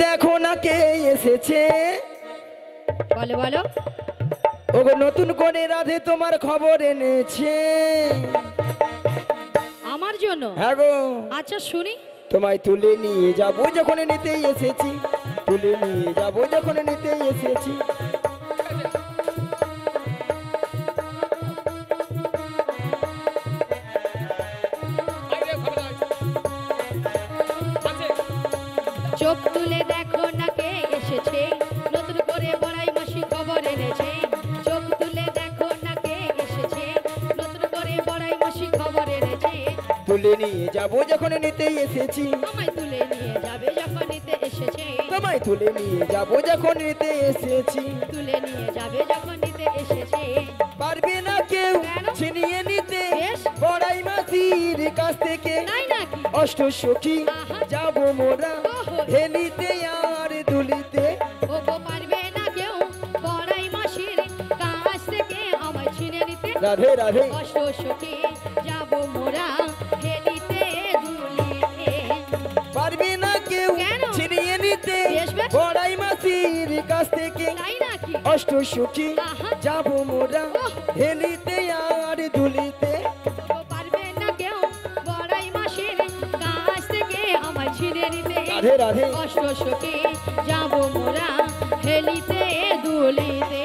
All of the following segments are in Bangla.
দেখো না কে এসেছে। বলো বলো। ওগো নতুন করে রাধে তোমার খবর এনেছে আমার জন্য? হ্যাঁ গো। আচ্ছা শুনি। তোমায় তুলে নিয়ে যাবো যখন নিতেই এসেছি, তুলে নিয়ে যাবো যখন নিতেই এসেছি। চোখ তুলে দেখো না কে এসেছে, নতুন করে বড়াই মাসি খবর এনেছে। চোখ তুলে দেখো না কে এসেছে, নতুন করে বড়াই মাসি খবর এনেছে। তুলে নিয়ে যাবো যখন নিতেই এসেছি, আমায় তুলে নিয়ে যাবে যখন নিতে এসেছে। তোমায় তুলে নিয়ে যাবো যখন নিতে এসেছি। তুলে নিয়ে যাবে যখন নিতে এসেছে। পারবে না কেউ ছিনিয়ে নিতে বড়াই মাসির কাছ থেকে। তাই নাকি? অষ্ট সখী আহা। যাবো মোরা ওহো। হেলিতে আর দুলিতে। ওগো পারবে না কেউ বড়াই মাসির কাছ থেকে আমায় ছিনে নিতে। রাধে রাধে। অষ্ট সখী যাব মোরা হেলিতে দুলিতে। পারবে না কেউ কেন? ছিনিয়ে নিতে বেশ বেশ। বড়াই মাসির কাছ থেকে। তাই নাকি? অষ্ট সখী আহা। যাবো মোরা ওহ। হেলিতে আর দুলিতে। ওগো পারবে না কেউ বড়াই মাসির কাছ থেকে আমায় ছিনে নিতে। রাধে রাধে। অষ্ট সখী যাব মোরা হেলিতে দুলিতে।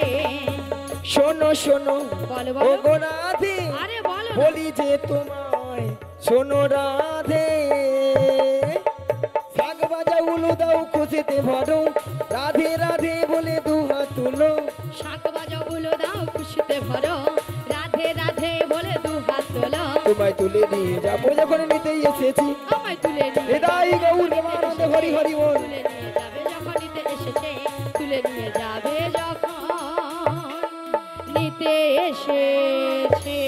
শোনো শোনো বলো ও বলো। গো রাধে, আরে বলো না। বলি যে তোমায় শোনো রাধে। শাক বাজা উলু দাও খুশিতে ভরো, রাধে রাধে বলে দু হাত তুলো। শাক বাজাও উলো দাও খুশিতে ভরো, রাধে রাধে বলে দু হাত তোলো। তোমায় তুলে নিয়ে যাবো যখন নিতেই এসেছি। আমায় তুলে নিয়ে হৃদয় গৌর প্রেমানন্দে হরি হরি বল। তুলে নিয়ে যাবে যখন নিতে এসেছে। তুলে নিয়ে যাবে যখন নিতে এসেছে।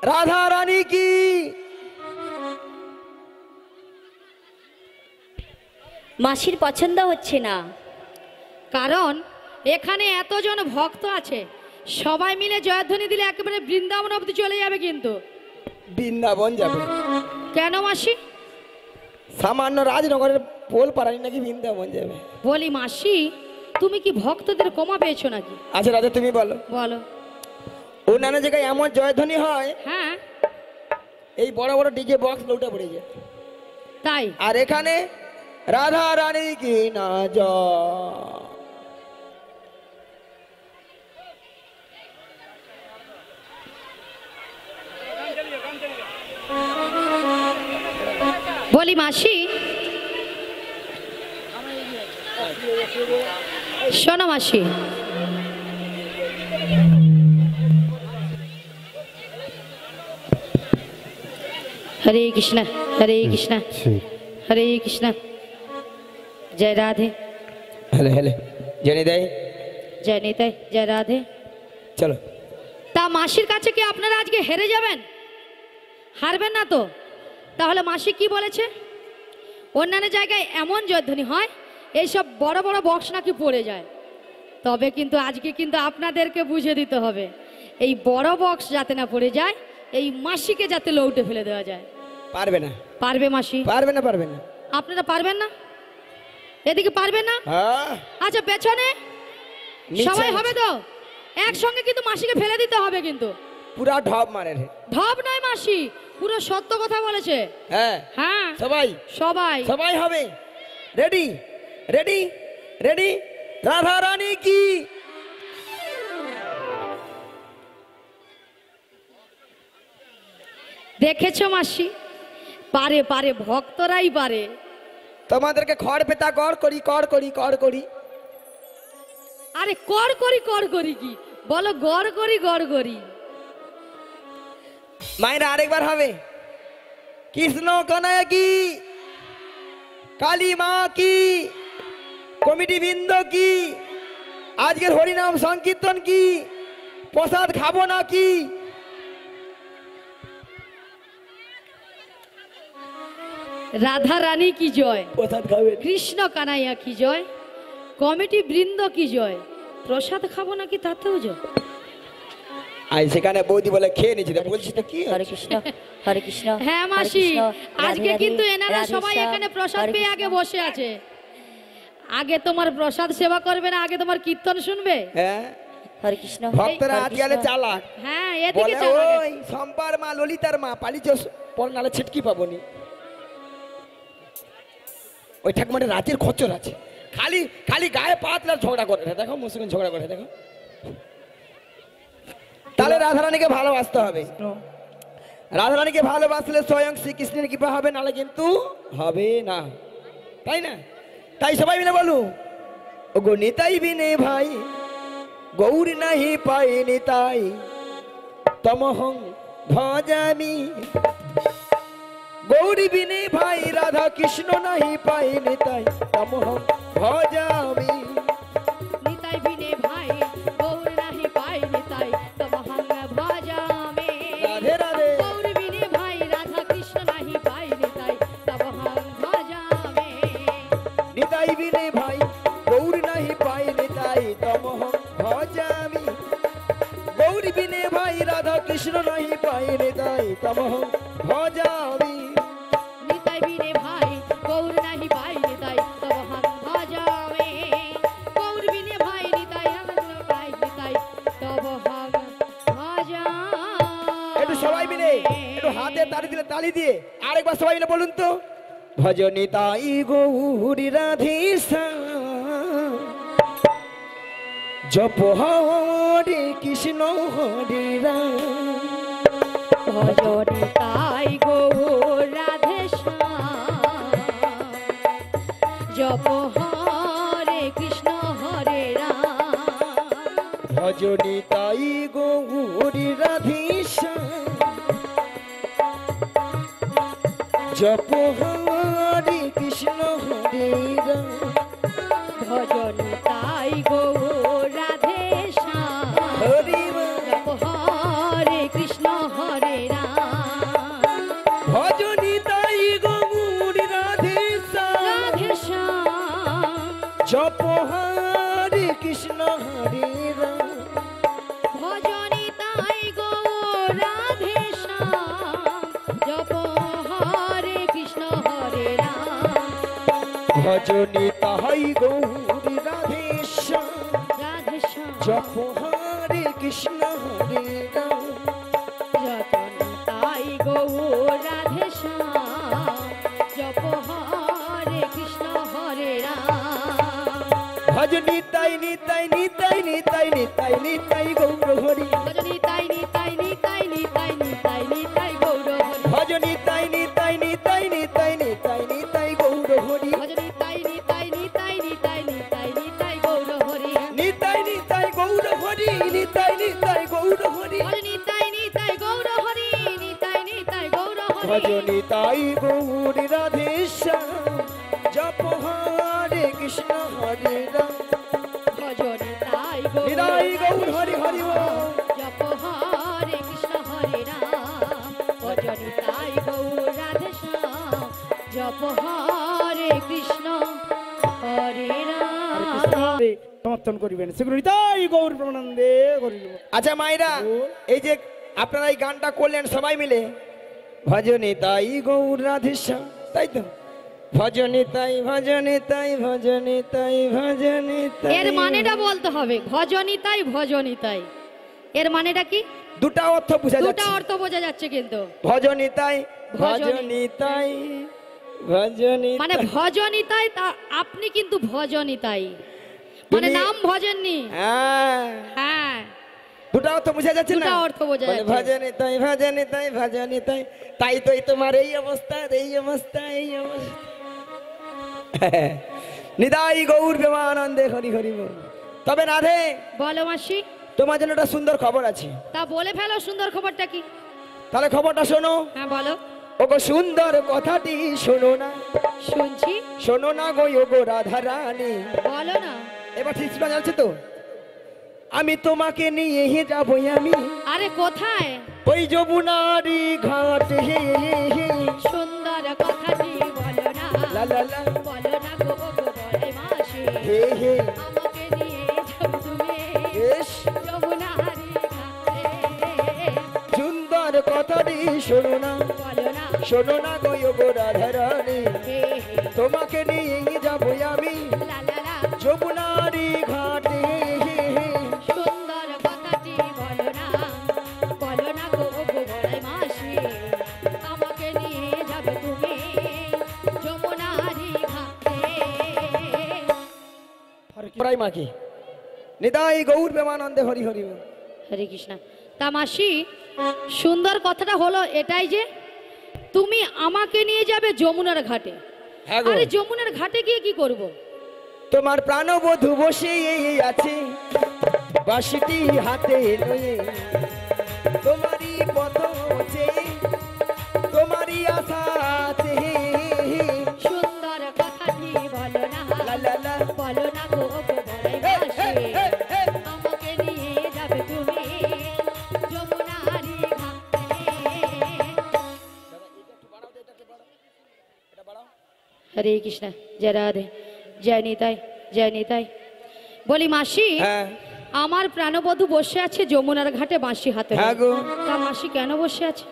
রাধা রানী কি মাসির পছন্দ হচ্ছে না, কারণ এখানে এতজন ভক্ত আছে, সবাই মিলে জয়ধ্বনি দিলে একেবারে বৃন্দাবন অবধি চলে যাবে কিন্তু। বৃন্দাবন যাবে? কেন মাসি? সামান্য রাজনগরের পোল পারানি নাকি বৃন্দাবন যাবে? বলি মাসি, তুমি কি ভক্তদের কমা পেয়েছো নাকি? আচ্ছা রাজা তুমি বলো। বলো। অন্যান্য জায়গায় এমন জয়ধ্বনি হয়, হ্যাঁ এই বড় বড় ডিজে বক্স লৌটা পড়ে যায়, তাই? আর এখানে রাধা রানী কি না জয়। বলি মাসি, শোনো মাসি, হরে কৃষ্ণ হরে কৃষ্ণ হরে কৃষ্ণ। জয় রাধে। হেলে হেলে জেনে দেয়। জয় নিতাই, জয় রাধে। চলো। তা মাসির কাছে কি আপনারা আজকে হেরে যাবেন? হারবেন না তো? তাহলে মাসি কি বলেছে? অন্যান্য জায়গায় এমন জয়ধ্বনি হয়, এইসব বড় বড় বক্স নাকি পড়ে যায়। তবে কিন্তু আজকে কিন্তু আপনাদেরকে বুঝে দিতে হবে, এই বড় বক্স যাতে না পড়ে যায়, এই মাসিকে যাতে লৌটে ফেলে দেওয়া যায়। পারবে না? পারবে মাসি? পারবে না? পারবে না? আপনারা পারবেন না? এদিকে পারবেন না? হ্যাঁ আচ্ছা পেছনে সবাই হবে তো? একসঙ্গে কিন্তু মাসিকে ফেলে দিতে হবে কিন্তু। পুরা ঢপ মারে রে। ঢপ নয় মাসি, পুরো সত্য কথা বলেছে। হ্যাঁ হ্যাঁ সবাই সবাই সবাই হবে। Ready ready ready. Radha Rani কি। দেখেছো মাসি, পারে পারে, ভক্তরাই পারে। তোমাদেরকে খড় পেতা কর করি কর করি কর করি। আরে কর করি কি বলো? গড় করি। মায়েরা আরেকবার হবে। কৃষ্ণ কানায় কি, কালী মা কি, কমিটি বৃন্দ কি, আজকের হরিনাম সংকীর্তন কি, প্রসাদ খাবো না কি। রাধা রানী কি জয়, প্রসাদ খাবে? কৃষ্ণ কানাইয়া কি জয়, কমিটি বৃন্দ কি জয়, প্রসাদ খাবো নাকি তাতেও জয়। আর সেখানে বৌদি বলে খেয়ে নিয়েছি, বলছি তো কি হরে কৃষ্ণ হরে কৃষ্ণ। হ্যাঁ হরে মাসি, কৃষ্ণ, রাধে আজকে রাধে, কিন্তু এনারা রাধে সবাই শ্যাম, এখানে প্রসাদ হরে পেয়ে কৃষ্ণ। আগে বসে আছে। আগে তোমার প্রসাদ সেবা করবে না, আগে তোমার কীর্তন শুনবে? হ্যাঁ, হরে কৃষ্ণ ভক্তরা হরে আজকালে কৃষ্ণ। চালাক, হ্যাঁ এদিকে বলে চালাক আছে। ওই সম্পার মা ললিতার মা পালিছ পর নালে ছিটকি পাবনি। ওই ঠাকুমাটা রাতের খচ্চর আছে, খালি খালি গায়ে পাতলা ঝগড়া করে, দেখো মুসলিম ঝগড়া করে দেখো। তাহলে রাধারানীকে ভালোবাসতে হবে, রাধারানীকে ভালোবাসলে স্বয়ং শ্রীকৃষ্ণের কৃপা হবে, নালে কিন্তু হবে না, তাই না? তাই সবাই মিলে বলু, ও গো নিতাই বিনে ভাই গৌর নাহি পাই নিতাই তমহং ভজামি। গৌরী বিনে ভাই রাধা কৃষ্ণ নাহি পাই নিতাই তমহং ভজামি। নিতাই বিনে ভাই গৌর নাহি পাই নিতাই তমহং ভজামে। রাধে রাধে। গৌর বিনে ভাই রাধা কৃষ্ণ নাহি পাই নিতাই তমহং ভজামে। নিতাই বিনে ভাই গৌর নাহি পাই নিতাই তমহং ভজামি। গৌরী বিনে ভাই রাধা কৃষ্ণ নাহি পাই নিতাই তমহং ভজামি। নিতাই বিনে ভাই গৌর নাহি পাই নিতাই তমহং ভজামে। গৌর বিনে ভাই নিতাই রাধা পাই নিতাই তমহং ভজামে। একটু সবাই মিলে একটু হাতে তালি দিলে তালি দিয়ে আরেকবার সবাই মিলে বলুন তো, ভজ নিতাই গৌরী রাধেশা জপ হরে কৃষ্ণ হরে রাম। ভজনে তাই গৌর রাধে শ্যাম, জপ হরে কৃষ্ণ হরে রাম। ভজ নিতাই গৌরী রাধেশা জপ হরে কৃষ্ণ হরে রাম। ভজনে তাই গৌর রাধে শ্যাম, হরি রাম। জপ হরে কৃষ্ণ হরে রাম। ভজ নিতাই গৌরী রাধেশা রাধে শ্যাম, জপ হরে কৃষ্ণ হরে রাম। ভজনে তাই গৌর রাধে শ্যাম, জপ হরে কৃষ্ণ হরে রাম। ভজ নিতাই গৌরী রাধেশা রাধে শ্যাম, জপ হরে কৃষ্ণ হরে রাম। যতনে তাই গৌর রাধে শ্যাম, জপ হরে কৃষ্ণ হরে রাম। ভজ নিতাই নিতাই নিতাই নিতাই নিতাই নিতাই গৌর হরি। ভজনে তাই নিতাই নিতাই নিতাই নিতাই নিতাই গৌর হরি। ভজ নিতাই নিতাই নিতাই নিতাই নিতাই নিতাই গৌর হরি। ভজনে তাই নিতাই নিতাই নিতাই নিতাই নিতাই গৌর হরি। নিতাই নিতাই গৌর হরি, নিতাই নিতাই গৌর হরি। ভজনে তাই নিতাই গৌর হরি, নিতাই নিতাই গৌর হরি। ভজ নিতাই গৌরী রাধেশা জপ হরে কৃষ্ণ হরে রাম। ভজনে তাই নিতাই গৌর হরি হরি বল। জপ হরে কৃষ্ণ হরে রাম। ভজনে তাই গৌর রাধে শ্যাম, জপ হরে কৃষ্ণ হরে রাম। সমর্থন করিবেন সেগুলো নিতাই গৌর প্রমানন্দে করিব। আচ্ছা মায়েরা, এই যে আপনারা এই গানটা করলেন সবাই মিলে, ভজনে তাই গৌর রাধেশ্যাম, তাই তো? ভজনে তাই ভজনে তাই ভজনে তাই ভজনে তাই। এর মানেটা বলতে হবে, ভজনিতাই ভজনিতাই। এর মানেটা কি? দুটা অর্থ বোঝা দুটা যাচ্ছে। অর্থ বোঝা যাচ্ছে কিন্তু। ভজনে তাই ভজনে। ভজনে তাই ভজনে মানে তাই। ভজনিতাই, তা আপনি কিন্তু ভজনিতাই, মানে তুমি- নাম ভজননি। হ্যাঁ, হ্যাঁ, দুটা অর্থ বোঝা যাচ্ছে না? দুটা অর্থ বোঝা বলে যাচ্ছে। ভজনে তাই ভজনে তাই ভজনে তাই, তাই তো এই তোমার এই অবস্থা এই অবস্থা এই অবস্থা। নিতাই গৌর প্রেমানন্দে হরি হরি বল। তবে রাধে, বলো মাসি, তোমার জন্য একটা সুন্দর খবর আছে, তা বলে ফেলো সুন্দর খবরটা কি? তাহলে খবরটা শোনো। হ্যাঁ বলো। ওগো সুন্দর কথাটি শোনো না, শুনছি, শোনো না গো ওগো রাধা রানী। বলো না। এবার ঠিক শোনা যাচ্ছে তো? আমি তোমাকে নিয়ে যাবো আমি আরে কোথায়? ওই যমুনারি ঘাট হে হে। সুন্দর কথাটি বলো না, লা লা লা বলো না গো গো বলে মাসি। হে হে। আমাকে নিয়ে যাও তুমি বেশ। যমুনারি ঘাটে। শোনো না বলো না শোনো না গো গো রাধারানী হে হে তোমাকে নিয়ে যাবো আমি লা লা লা যমুনারি ঘাটে সুন্দর কথাটি বলো না গো বড়াই মাসি আমাকে নিয়ে যাবে তুমি যমুনারি ঘাটে প্রাই মাকে নিতাই গৌর প্রেমানন্দে হরি হরি বল। হরে কৃষ্ণ। তা মাসি সুন্দর কথাটা হলো এটাই যে তুমি আমাকে নিয়ে যাবে যমুনার ঘাটে। হ্যাঁ গো। আরে যমুনার ঘাটে গিয়ে কি করব? তোমার প্রাণবধূ বসে আছে বাঁশিটি হাতে লয়ে তোমারই পথ চেয়ে তোমারই আশাতে সুন্দর কথাটি বলো না লা লা লা বলো না গো বড়াই মাসি আমাকে নিয়ে যাবে তুমি যমুনারি ঘাটে। হরে কৃষ্ণ। জয় রাধে, জয় নিতাই, জয় নিতাই। বলি মাসি হ্যাঁ আমার প্রাণবধূ বসে আছে যমুনার ঘাটে বাঁশি হাতে। হ্যাঁ গো। তা মাসি কেন বসে আছে?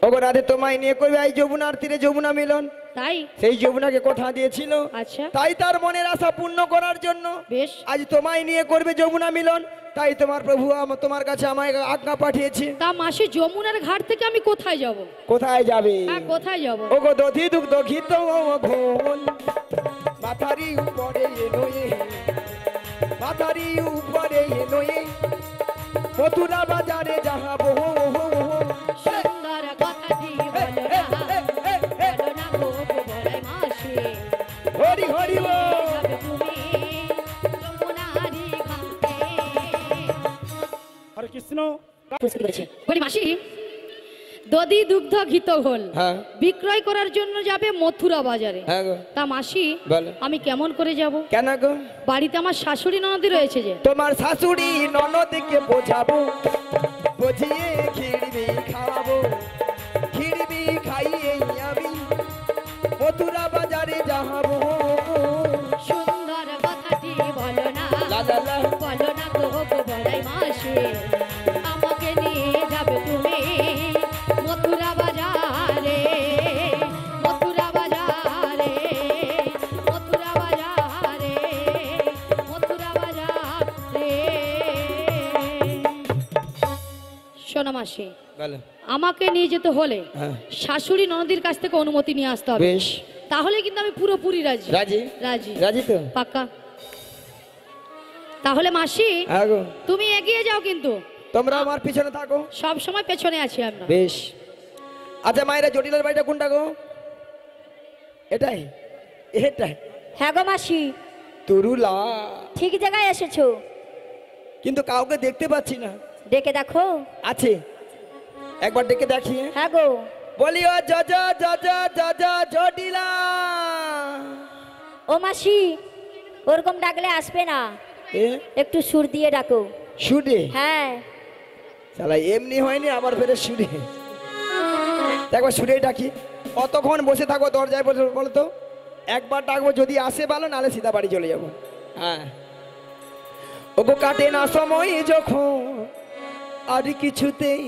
ওগো রাধে তোমায় নিয়ে করবে এই যমুনার তীরে যমুনা মিলন, তাই? সেই যমুনাকে কথা দিয়েছিল, আচ্ছা তাই তার মনের আশা পূর্ণ করার জন্য বেশ। আজ তোমায় নিয়ে করবে যমুনা মিলন, তাই তোমার প্রভু তোমার কাছে আমায় আজ্ঞা পাঠিয়েছে। তা মাসি যমুনার ঘাট থেকে আমি কোথায় যাব? কোথায় যাবে? হ্যাঁ কোথায় যাব? ওগো দধি দুগ্ধ ঘিত ঘোল মাথারি উপরে এলোয়ে মাথারি উপরে এলোয়ে মথুরা বাজারে যাহাবো সুন্দর কথাটি বলো না বলো না গো বড়াই মাসি হরি হরি বল। যাবে তুমি যমুনারি ঘাটে। হরে কৃষ্ণ বুঝতে পেরেছি। বলি মাসি দধি দুগ্ধ ঘিত ঘোল হ্যাঁ বিক্রয় করার জন্য যাবে মথুরা বাজারে। হ্যাঁ গো। তা মাসি বলো। আমি কেমন করে যাব? কেন গো? বাড়িতে আমার শাশুড়ি ননদি রয়েছে যে। তোমার শাশুড়ি ননদকে বোঝাবো, বুঝিয়ে খিড়বি খাওয়াবো, খিড়বি খাইয়ে আমি মথুরা বাজারে যাবো। সুন্দর কথাটি বলো না লা লা লা বলো না গো বড়াই মাসি আমাকে নিয়ে যাবে তুমি মথুরা বাজারে মথুরা বাজারে মথুরা বাজারে মথুরা বাজারে। শোনো মাসি বলো। আমাকে নিয়ে যেতে হলে হ্যাঁ শাশুড়ি ননদির কাছ থেকে অনুমতি নিয়ে আসতে হবে। বেশ। তাহলে কিন্তু আমি পুরোপুরি রাজি। রাজি? রাজি রাজি তো? পাক্কা। তাহলে মাসি হ্যাঁ গো। তুমি এগিয়ে যাও, কিন্তু তোমরা আমার পিছনে থাকো। সব সময় পেছনে আছি আমরা। বেশ। আচ্ছা মায়েরা জটিলার বাড়িটা কোনটা গো? এটাই এটাই হ্যাঁ গো মাসি তুরুলা, ঠিক জায়গায় এসেছো। কিন্তু কাউকে দেখতে পাচ্ছি না। ডেকে দেখো। আছে, একবার ডেকে দেখি। হ্যাঁ গো। বলিও যজা যজা যজা জটিলা। ও মাসি ওরকম ডাকলে আসবে না, এ একটু সুর দিয়ে ডাকো। শুনে হ্যাঁ শালা এমনি হয়নি, আবার ফেরে শুনে। একবার শুনেই ডাকি। কতক্ষণ বসে থাকো দরজায় বসে বলো তো? একবার ডাকবো, যদি আসে ভালো, নালে সিধা বাড়ি চলে যাবো। হ্যাঁ ওগো কাটে না সময় যখন আর কিছুতেই,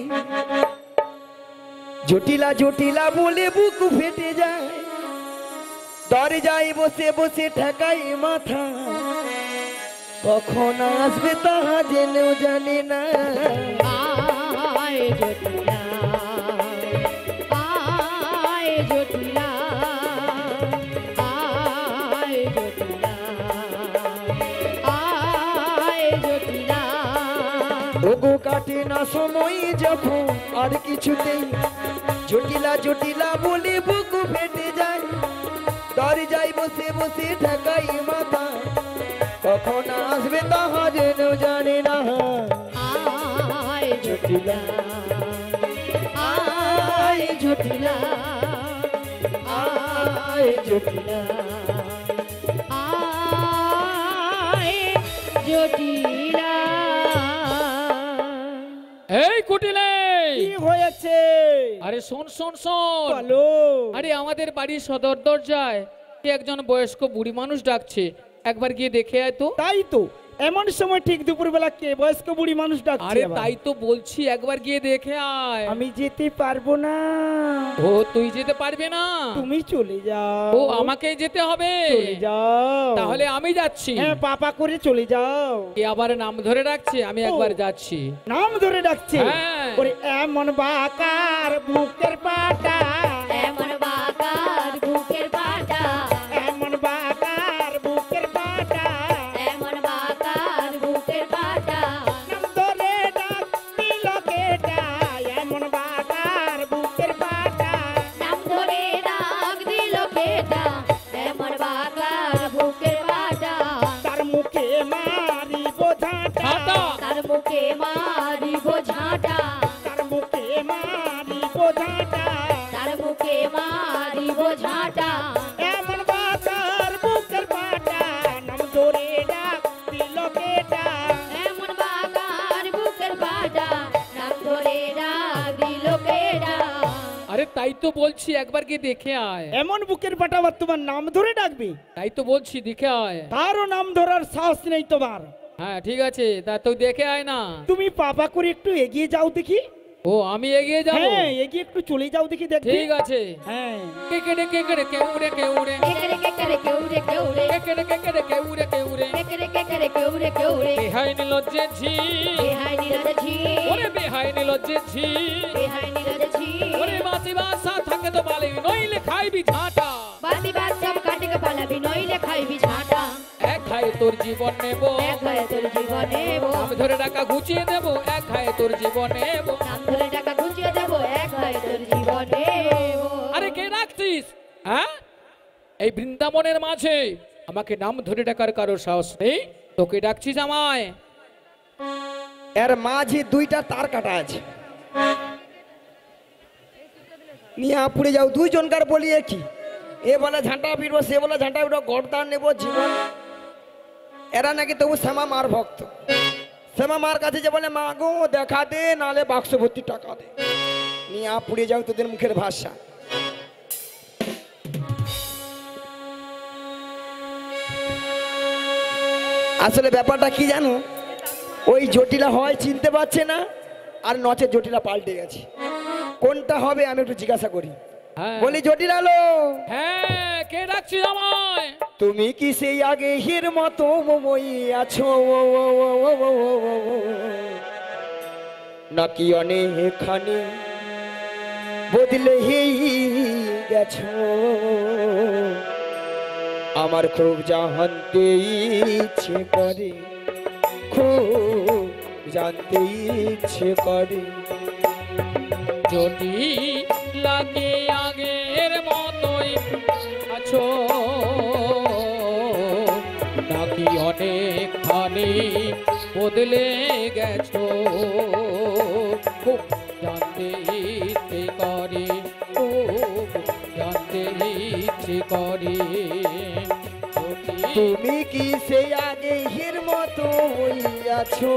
জটিলা জটিলা বলে বুক ফেটে যায়, দরজায় বসে বসে ঠেকাই মাথা, কখন আসবে তাহা জেনেও জানি না। আয় জটিলা আয় জটিলা আয় জটিলা আয় জটিলা। ওগো কাটে না সময় যখন আর কিছুতেই, জটিলা জটিলা বলে বুক ফেটে যায়, দরজায় বসে বসে ঠেকাই মাথা, কখন আসবে তাহা জেনেও জানে না। আয় জটিলা আয় জটিলা আয় জটিলা আয় জটিলা। এই কুটিলে, কি হয়েছে? আরে শোন শোন শোন, বলো। আরে আমাদের বাড়ির সদর দরজায় কে একজন বয়স্ক বুড়ি মানুষ ডাকছে, একবার গিয়ে দেখে আয় তো। তাই তো এমন সময় ঠিক দুপুরবেলা কে বয়স্ক বুড়ি মানুষ ডাকছে আরে আবার। তাই তো বলছি একবার গিয়ে দেখে আয়। আমি যেতে পারবো না, ও তুই যেতে পারবে না? তুমি চলে যাও। ও আমাকেই যেতে হবে? চলে যাও। তাহলে আমি যাচ্ছি। হ্যাঁ, পাপা করে চলে যাও। কে আবার নাম ধরে রাখছে, আমি একবার যাচ্ছি। নাম ধরে ডাকছে। হ্যাঁ। ওরে এমন বাকার বুকের পাটা, এমন বাকার বুকের পাটা, এমন বাকার বুকের পাটা, এমন বাকার বুকের পাটা, নাম ধরে ডাকতি লোকেটা, এমন বাকার বুকের পাটা, নাম ধরে ডাক দিল কেটা, এমন বাকার বুকের পাটা, তার মুখে মারি বোঝাটা, হাঁটা। তার মুখে মারিব ঝাঁটা, তার মুখে মারি বোঝাটা, তার মুখে মারিব ঝাঁটা, এমন বাকার বুকের পাটা, নাম ধরে ডাকতি লোকেটা। এমন বাকার বুকের পাটা, নাম ধরে ডাক দিল কেটা, আরে তাই তো বলছি একবার গিয়ে দেখে আয়। এমন বুকের পাটা আবার তোমার নাম ধরে ডাকবি? তাই তো বলছি দেখে আয়। তারও নাম ধরার সাহস নেই তোমার। হ্যাঁ ঠিক আছে, তা তুই দেখে আয় না। তুমি পাপা করে একটু এগিয়ে যাও দেখি। ও আমি এগিয়ে যাব? হ্যাঁ, এগিয়ে একটু চলে যাও দেখি দেখি। ঠিক আছে। হ্যাঁ, কেকেরে কেকেরে কেউরে কেউরে, কেকরে কেকরে কেউরে কেউরে, কেকেরে কেকেরে কেউরে কেউরে, কেকরে কেকরে কেউরে কেউরে, বেহাই নিলজ্জে ঝি, বেহাই নিরজ ঝি, ওরে বেহাই নিলজ্জে ঝি, বেহাই নিরজ ঝি, ওরে বাসি বাসা থাকে তো বালি নইলে খাইবি ঝাঁটা। বাতি বাত সব কাটকে পালাবি নইলে খাইবি ঝাঁটা, এক খায়ে তোর জীবন নেব, এক হয়ে তোর জীবন নেব, নাম ধরে টাকা ঘুচিয়ে দেব, এক খায়ে তোর জীবন নেব। নাম ধরে টাকা ঘুচিয়ে দেব, এক হয়ে তোর জীবন নেব। আরে কে ডাকছিস? হ্যাঁ, এই বৃন্দাবনের মাঝে আমাকে নাম ধরে ডাকার কারো সাহস নেই, তোকে ডাকছিস আমায়? এর মাঝে দুইটা তার কাটা আছে, নিয়ে পুড়ে যাও। দুইজনকার বলি কি, এ বলে ঝাঁটা পিটবো, সে বলে ঝাঁটা পিটবো, গর্দান নেবো জীবন। এরা নাকি তবু শ্যামা মার ভক্ত। শ্যামা মার কাছে যে বলে, মা গো দেখা দে, নালে বাক্স ভর্তি টাকা দে। নিয়ে পুড়ে যাও তোদের মুখের ভাষা। আসলে ব্যাপারটা কি জানো, ওই জটিলা হয় চিনতে পারছে না, আর নচের জটিলা পাল্টে গেছে। কোনটা হবে আমি একটু জিজ্ঞাসা করি। হ্যাঁ। বলি জটিলা লো, হ্যাঁ, কে ডাকছিস আমায়? তুমি কি সেই আগে হির মতো মই আছো, নাকি অনেকখানি বদলে গেছো? আমার খুব জানতে ইচ্ছে করে, খুব জানতে ইচ্ছে করে। যদি লাগে আগের মতোই আছো, নাকি অনেকখানি বদলে গেছো? খুব জানতে ইচ্ছে করে, খুব জানতে ইচ্ছে করে। তুমি কি সেই আগে হির মতো হইয়াছো,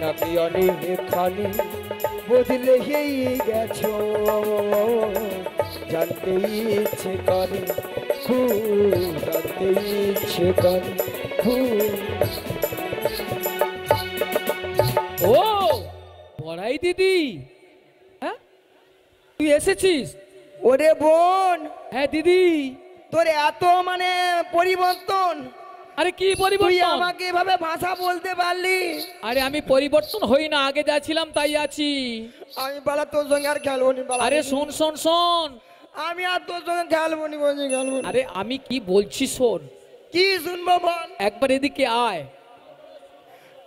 নাকি অনেকখানি বদলে গেছো? জানতে ইচ্ছে করে, খুব জানতে ইচ্ছে করে, খুব। ও বড়াই দিদি, হ্যাঁ তুই এসেছিস? ওরে বোন, হ্যাঁ দিদি। তোর এত মানে পরিবর্তন, আরে কি তুই পরিবর্তন? আমাকে এভাবে ভাষা বলতে পারলি? আরে আমি পরিবর্তন হই না, আগে যা ছিলাম তাই আছি। আমি বলা তোর সঙ্গে আর খেলবো নি বালা। আরে শোন শোন শোন, আমি আর তোর সঙ্গে খেলবো নি, বলছি খেলবো নি। আরে আমি কি বলছি শোন, কি শুনবো বল, একবার এদিকে আয়।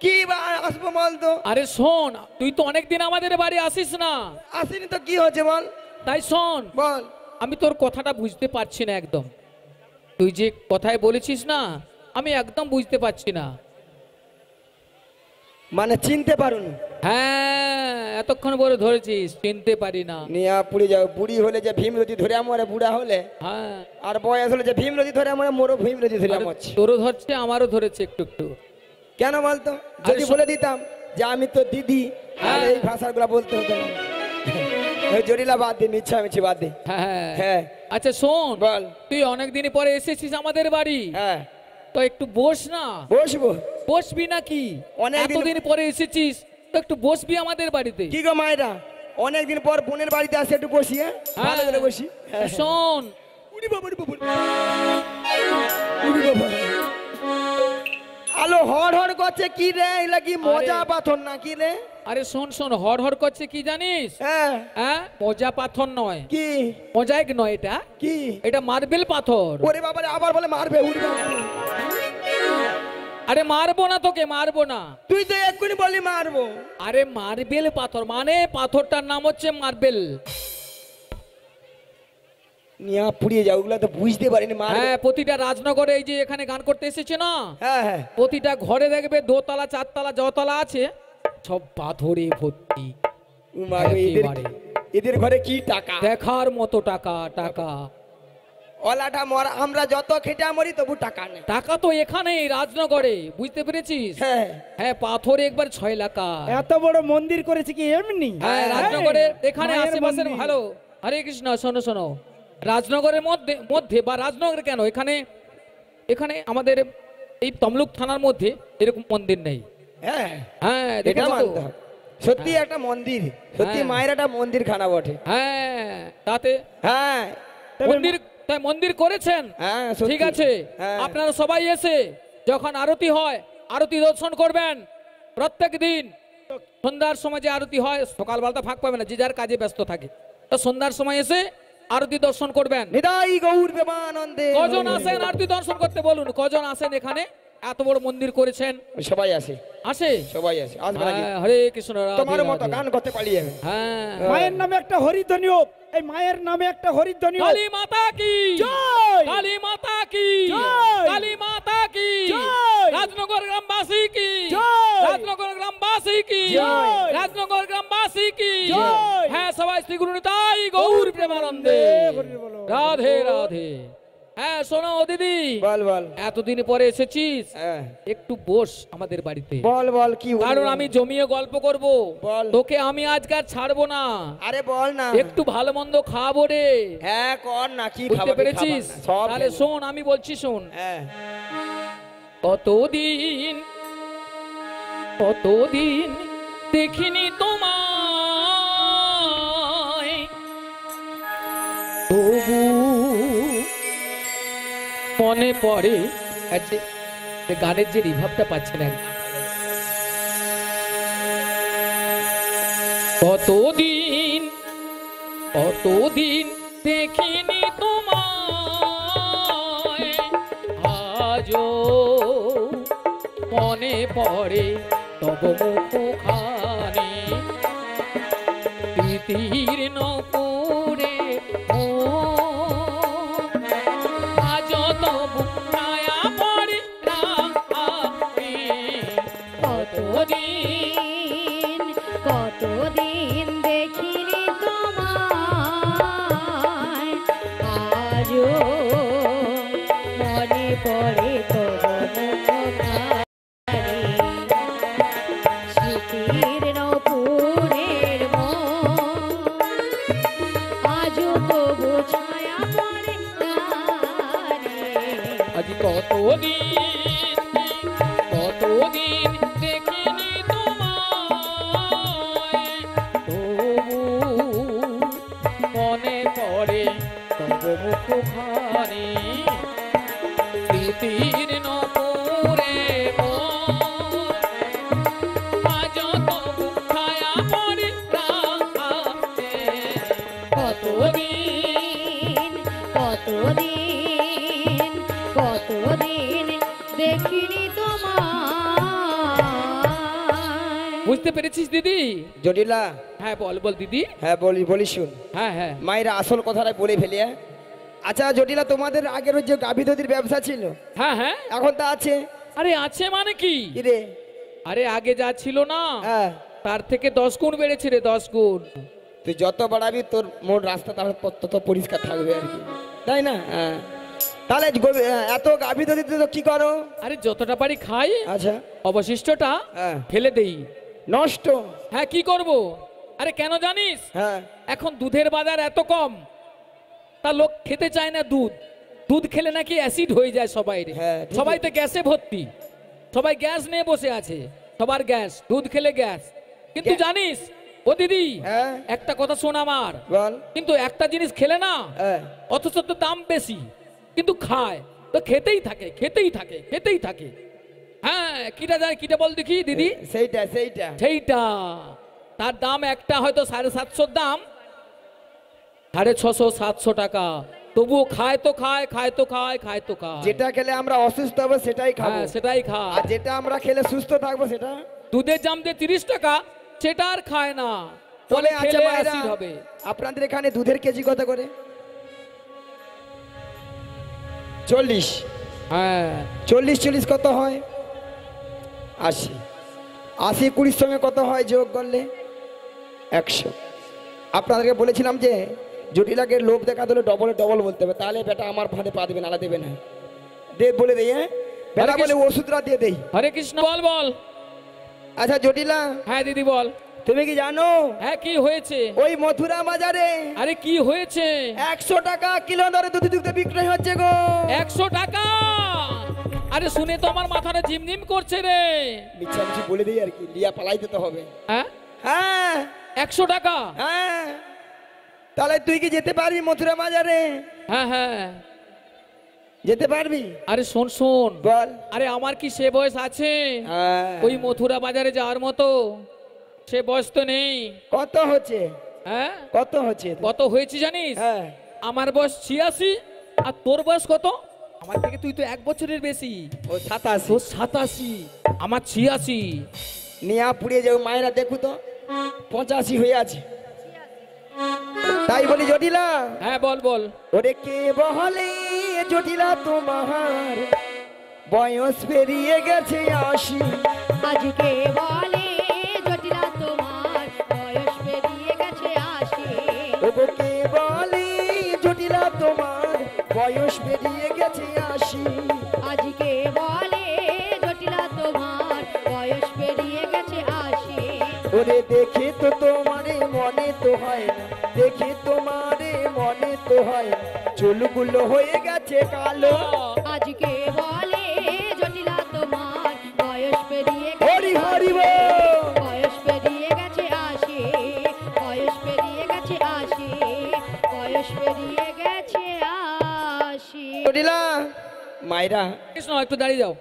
কি বা আসবো বল তো। আরে শোন, তুই তো অনেকদিন আমাদের বাড়ি আসিস না, আসিনি তো কি হচ্ছে বল, তাই শোন। বল। আমি তোর কথাটা বুঝতে পারছি না একদম, তুই যে কথায় বলেছিস না আমি একদম বুঝতে পারছি না। মানে চিনতে পারুনি? হ্যাঁ, এতক্ষণ বলে ধরেছিস, চিনতে পারি না। নিয়া পুড়ে যাও। বুড়ি হলে যে ভীম নদী ধরে আমরে, বুড়া হলে হ্যাঁ, আর বয়স হলে যে ভীম নদী ধরে আমরে, মোরও ভীম নদী ধরে আরে আমরছি। তোরও ধরছে, আমারও ধরেছে একটু একটু। কেন বলতো? যদি বলে দিতাম যে আমি তো দিদি, তাহলে এই ভাষাগুলো বলতে হতো না। ওই জটিলা বাদ দে, মিচ্ছা মিছি বাদ দে। হ্যাঁ হ্যাঁ আচ্ছা শোন, বল। তুই অনেকদিন পরে এসেছিস আমাদের বাড়ি, হ্যাঁ তো একটু বস না। বসবো। বসবি নাকি? অনেকদিন- এতদিন পরে এসেছিস তো একটু বসবি আমাদের বাড়িতে। কি গো মায়েরা, অনেকদিন পর বোনের বাড়িতে আসে, একটু বসি। হ্যাঁ, ভালো করে বসি। হ্যাঁ। শোন, উড়ি বাবা, উড়ি বাবা। উড়ি বাবা। আলো হড় হড় করছে কি রে? এগুলা কি মজা পাথর না কি রে? আরে শোন শোন, হড় হড় করছে কি জানিস? হ্যাঁ। হ্যাঁ, মজা পাথর নয়, কি মোজাইক নয়, এটা কি? এটা মার্বেল পাথর। ওরে বাবা রে, আবার বলে মারবে। উড়ি বাবা। আরে মারবো না তোকে, মারবো না। তুই তো এক্ষুনি বলি মারবো। আরে মার্বেল পাথর মানে পাথরটার নাম হচ্ছে মার্বেল। নিয়া পুড়িয়ে যাও, ওগুলা তো বুঝতে পারিনি মারবে। হ্যাঁ, প্রতিটা রাজনগরে এই যে এখানে গান করতে এসেছে না, হ্যাঁ হ্যাঁ। প্রতিটা ঘরে দেখবে দোতলা চারতলা যতলা আছে সব পাথরে ভর্তি। উমা গো, এদের একেবারে। এদের ঘরে কি টাকা! দেখার মতো টাকা, টাকা ওলাটা মর, আমরা যত খেটে মরি তবু টাকা নেই। টাকা তো এখানেই রাজনগরে, বুঝতে পেরেছিস? হ্যাঁ। হ্যাঁ, পাথরে একবার 6 লাখ। এত বড় মন্দির করেছে কি এমনি? হ্যাঁ, রাজনগরের এখানে মায়ের আশেপাশের মন্দির। ভালো। হরে কৃষ্ণ, শোনো শোনো, রাজনগরের মধ্যে মধ্যে বা রাজনগর কেন, এখানে এখানে আমাদের এই তমলুক থানার মধ্যে এরকম মন্দির নেই। হ্যাঁ, হ্যাঁ, এটা দেখেছো তো? মানতে হবে। সত্যি একটা মন্দির, সত্যি হ্যাঁ। মায়ের একটা মন্দির খানা বটে। হ্যাঁ, তাতে হ্যাঁ মন্দির, তাই মন্দির করেছেন। হ্যাঁ, সত্যি। ঠিক আছে, হ্যাঁ। আপনারা সবাই এসে যখন আরতি হয় আরতি দর্শন করবেন। প্রত্যেক দিন সন্ধ্যার সময় যে আরতি হয়, সকালবেলাটা ফাঁক পাবে না, যে যার কাজে ব্যস্ত থাকে, তো সন্ধ্যার সময় এসে আরতি দর্শন করবেন। নিতাই গৌর প্রেমানন্দে। কজন আসেন আরতি দর্শন করতে বলুন? কজন আসেন এখানে? এত বড় মন্দির করেছেন। সবাই আসে, আসে? সবাই আসে। আসবে নাকি? হ্যাঁ, হরে কৃষ্ণ, রাধে তোমার মতো রাধে। গান করতে পারি আমি। হ্যাঁ, মায়ের নামে একটা হরিধ্বনি হোক, এই মায়ের নামে একটা হরিধ্বনি হোক। কালী মাতা কি জয়! কালী মাতা কি জয়! কালী মাতা কি জয়! রাজনগর গ্রামবাসী কি জয়! রাজনগর গ্রামবাসী কি জয়! রাজনগর গ্রামবাসী কি জয়! হ্যাঁ, সবাই শ্রী গুরু নিতাই গৌর প্রেমানন্দে। হরি বলো। রাধে রাধে। হ্যাঁ, শোনো দিদি, বল বল। এতদিন পরে এসেছিস, হ্যাঁ, একটু বস আমাদের বাড়িতে। বল বল কি বলবি কারণ বল। আমি জমিয়ে গল্প করব। বল। তোকে আমি আজকে আর ছাড়বো না, আরে বল না। একটু ভালো মন্দ খাবো রে। হ্যাঁ, কর না, কি বুঝতে খাবার পেরেছিস? সব তাহলে খেলো। শোন, আমি বলছি শোন। হ্যাঁ, কতদিন কতদিন দেখিনি তোমায়, তবু মনে পড়ে। আর যে যে গানের যে রিভাবটা পাচ্ছে না, কতদিন কতদিন দেখিনি তোমায়, আজও মনে পড়ে তব মুখখানি, প্রীতির নপুরে আজও তবু ছায়া পড়ে না আমি। কতদিন কতদিন দেখিনি তোমায়, আজও মনে পড়ে তব মুখখানি, স্মৃতির নপুরের মন, আজও তবু ছায়া পড়ে না রে। আজ কতদিন কতদিন দেখিনি তোমায়, তবু মনে পড়ে তব মুখখানি, প্রীতির নপুরে মন, আজও তবু ছায়া পড়ে রাতে। কতদিন কতদিন কতদিন দেখিনি তোমায়। বুঝতে পেরেছিস দিদি? জটিলা। হ্যাঁ, বল বল দিদি। হ্যাঁ, বলি বলি শুন। হ্যাঁ হ্যাঁ মায়েরা আসল কথাটাই বলে ফেলি। হ্যাঁ? আচ্ছা জটিলা, তোমাদের আগের ওই যে গাভী দধির ব্যবসা ছিল, হ্যাঁ হ্যাঁ। এখন তা আছে? আরে আছে মানে কি? কি রে? আরে আগে যা ছিল না, হ্যাঁ, তার থেকে 10 গুণ বেড়েছে রে, 10 গুণ। তুই যত বাড়াবি তোর মোট রাস্তা তাহলে তত পরিষ্কার থাকবে আর কি, তাই না? হ্যাঁ। তাহলে এত গাভী দধি তো কি করো? আরে যতটা পারি খাই, আচ্ছা। অবশিষ্টটা হ্যাঁ। ফেলে দেই। নষ্ট? হ্যাঁ, কি করব? আরে কেন জানিস? হ্যাঁ। এখন দুধের বাজার এত কম, তা লোক খেতে চায় না দুধ। দুধ খেলে নাকি অ্যাসিড হয়ে যায় সবাই হ্যাঁ, ঠিকই। সবাই তো গ্যাসে ভর্তি, সবাই গ্যাস নিয়ে বসে আছে, সবার গ্যাস, দুধ খেলে গ্যাস। কিন্তু জানিস ও দিদি, হ্যাঁ। একটা কথা শোন আমার, বল। কিন্তু একটা জিনিস খেলে না হ্যাঁ। অথচ তো দাম বেশি, কিন্তু খায় তো খেতেই থাকে, খেতেই থাকে, খেতেই থাকে। হ্যাঁ, কিটা যায়, কিটা বল দেখি দিদি। সেইটা সেইটা সেইটা তার দাম একটা হয়তো 750 দাম, 650 700 টাকা, তবুও খায় তো খায়, খায় তো খায়, খায় তো খায়। যেটা খেলে আমরা অসুস্থ হবো সেটাই খাবো, হ্যাঁ, সেটাই খায়। আর যেটা আমরা খেলে সুস্থ থাকবো সেটা। দুধের দাম যে 30 টাকা, সেটা আর খায় না, তবে বলে আচ্ছা খেলে মায়েরা, অ্যাসিড হবে। আপনাদের এখানে দুধের কেজি কত করে? 40। হ্যাঁ, 40 কত হয়? 80। 80 20 সঙ্গে কত হয় যোগ করলে? 100। আপনাদেরকে বলেছিলাম যে জটিলাকে লোভ দেখা দিলে ডবলে ডবল বলতে হবে, তাহলে বেটা আমার ভাড়ে পা দেবে, নালা দেবে না। দে বলে দেই, হ্যাঁ বেটা বলে ওষুধটা দিয়ে দেই। হরে কৃষ্ণ। বল বল। আচ্ছা জটিলা, হ্যাঁ দিদি বল। তুমি কি জানো হ্যাঁ, কি হয়েছে? ওই মথুরা বাজারে আরে কি হয়েছে? 100 টাকা কিলো দরে দুধ বিক্রয় হচ্ছে গো। 100 টাকা? আরে শুনে তো আমার মাথাটা ঝিমঝিম করছে রে। মিছামিছি বলে দিই আর কি, লিয়া পালাইতে তো হবে। হ্যাঁ, হ্যাঁ 100 টাকা? হ্যাঁ, তাহলে তুই কি যেতে পারবি মথুরা বাজারে? হ্যাঁ হ্যাঁ। যেতে পারবি? আরে শোন শোন, বল। আরে আমার কি সে বয়স আছে হ্যাঁ। ওই মথুরা বাজারে যাওয়ার মতো? সে বয়স তো নেই। কত হচ্ছে? হ্যাঁ, কত হচ্ছে? কত হয়েছে জানিস? হ্যাঁ। আমার বয়স 86, আর তোর বয়স কত? আমার থেকে তুই তো 1 বছরের বেশি। ও 87। তোর 87, আমার 86। নিয়া পুড়িয়ে যাও, মায়েরা দেখু তো 85 হয়ে আছে। তাই বলি জটিলা, হ্যাঁ বল বল। ওরে কে বলে জটিলা তোমার বয়স পেরিয়ে গেছে 80। আজকে বলে জটিলা তোমার বয়স পেরিয়ে গেছে 80। ওগো কে বলে জটিলা তোমার বয়স পেরিয়ে গেছে 80। আজকে বলে জটিলা তোমার বয়স পেরিয়ে গেছে 80। ওরে দেখে তো তোমারে মনে তো হয় না, দেখে তোমারে মনে তো হয় না, চুলগুলো হয়ে গেছে কালো। আজকে বলে জটিলা তোমার বয়স পেরিয়ে হরি গেছে হরি 80। বল। বয়স পেরিয়ে গেছে 80। বয়স পেরিয়ে গেছে 80। বয়স পেরিয়ে গেছে 80। জটিলা মায়েরা, কৃষ্ণ একটু দাঁড়িয়ে যাও।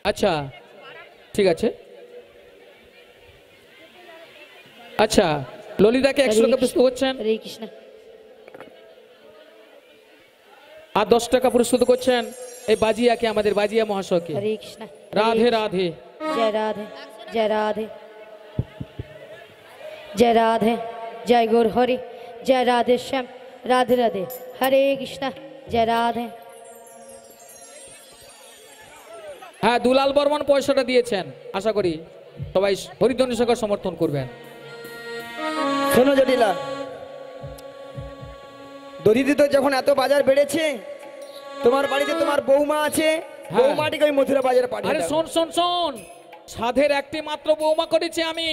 আচ্ছা ঠিক আছে। আচ্ছা, ললিতাকে 100 টাকা পুরস্কৃত করছেন, হরে কৃষ্ণ। আর 10 টাকা পুরস্কৃত করছেন এই বাজিয়াকে, আমাদের বাজিয়া মহাশয়কে। হরে কৃষ্ণ। রাধে রাধে। জয় রাধে, জয় রাধে, জয় রাধে, জয় গৌর হরি, জয় রাধে শ্যাম, রাধে রাধে, হরে কৃষ্ণ, জয় রাধে। হ্যাঁ, দুলাল বর্মন পয়সাটা দিয়েছেন, আশা করি সবাই হরিধ্বনি সহকারে সমর্থন করবেন। শোনো জটিলা, দধিতে তো যখন এত বাজার বেড়েছে, তোমার বাড়িতে তোমার বৌমা আছে, হ্যাঁ। বৌমাটিকে ওই মথুরা বাজারে পাঠিয়ে আরে দাও। শোন শোন শোন, সাধের একটি মাত্র বৌমা করেছি আমি,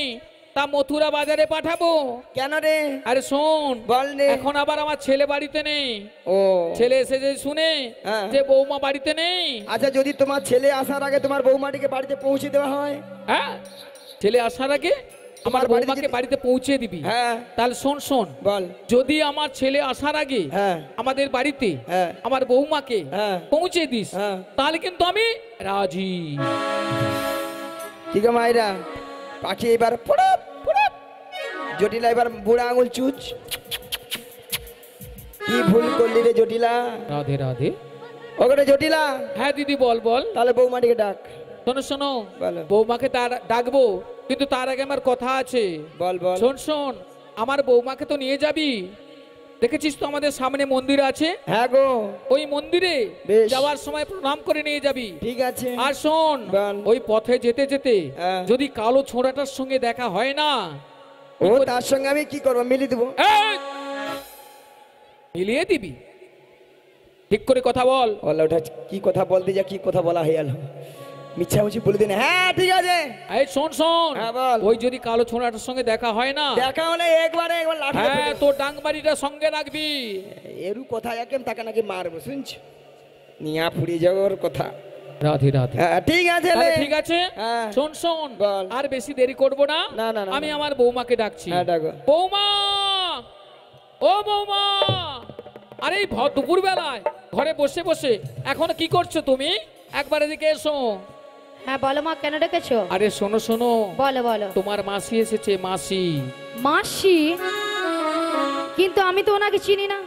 তা মথুরা বাজারে পাঠাবো? কেন রে? আরে শোন, বল রে। এখন আবার আমার ছেলে বাড়িতে নেই। ও ছেলে এসে যে শুনে হ্যাঁ। যে বৌমা বাড়িতে নেই, আচ্ছা, যদি তোমার ছেলে আসার আগে তোমার বৌমাটিকে বাড়িতে পৌঁছে দেওয়া হয়? হ্যাঁ, ছেলে আসার আগে আমার তোমার বাড়িতে বৌমাকে যদি- বাড়িতে পৌঁছে দিবি। হ্যাঁ। তাহলে শোন শোন, বল। যদি আমার ছেলে আসার আগে হ্যাঁ। আমাদের বাড়িতে হ্যাঁ। আমার বৌমাকে হ্যাঁ। পৌঁছে দিস, হ্যাঁ। তাহলে কিন্তু আমি রাজি। ঠিক আছে মায়েরা, পাখি এবার পুরপ পুরপ, জটিলা এবার বুড়া আঙুল চুচ। কি ভুল করলি রে জটিলা? রাধে রাধে। ওগরে জটিলা, হ্যাঁ দিদি বল বল। তাহলে বৌমাটিকে ডাক। শোনো শোনো, বলো। বৌমাকে তার ডাকবো, কিন্তু তার আগে আমার কথা আছে। বল বল। শোন শোন, আমার বৌমাকে তো নিয়ে যাবি, দেখেছিস তো আমাদের সামনে মন্দির আছে, হ্যাঁ গো, ওই মন্দিরে বেশ। যাওয়ার সময় প্রণাম করে নিয়ে যাবি। ঠিক আছে। আর শোন, বল। ওই পথে যেতে যেতে হ্যাঁ। যদি কালো ছোড়াটার সঙ্গে দেখা হয় না, ও তার সঙ্গে আমি কি করবো? মিলিয়ে দেবো। এই! মিলিয়ে দিবি, ঠিক করে কথা বল। বল, ওটা কি কথা বলতে যা কি কথা বলা হয়ে গেল। মিছামিছি বলে দিন। হ্যাঁ ঠিক আছে। এই শোন শোন, হ্যাঁ, বল। ওই যদি কালো ছোড়াটার সঙ্গে দেখা হয় না, দেখা হলে একবার লাঠি হ্যাঁ তোর ডাংবাড়িটা সঙ্গে রাখবি। এরু কথা একেম তাকে নাকি মারবো শুনছ, নিয়া ফুরিয়ে যাওয়ার কথা। রাধে রাধে। হ্যাঁ ঠিক আছে তাহলে লে। ঠিক আছে, হ্যাঁ। শোন শোন, বল। আর বেশি দেরি করব না। না, না, না, আমি না। আমার বৌমাকে ডাকছি। হ্যাঁ, ডাকো। বৌমা, ও বৌমা, আরে এই দুপুর বেলায় ঘরে বসে বসে এখন কি করছো তুমি? একবার এদিকে এসো। হ্যাঁ বলো মা, কেন ডেকেছো? আরে শোনো শোনো, বলো বলো। তোমার মাসি এসেছে, মাসি। মাসি? কিন্তু আমি তো ওনাকে চিনি না।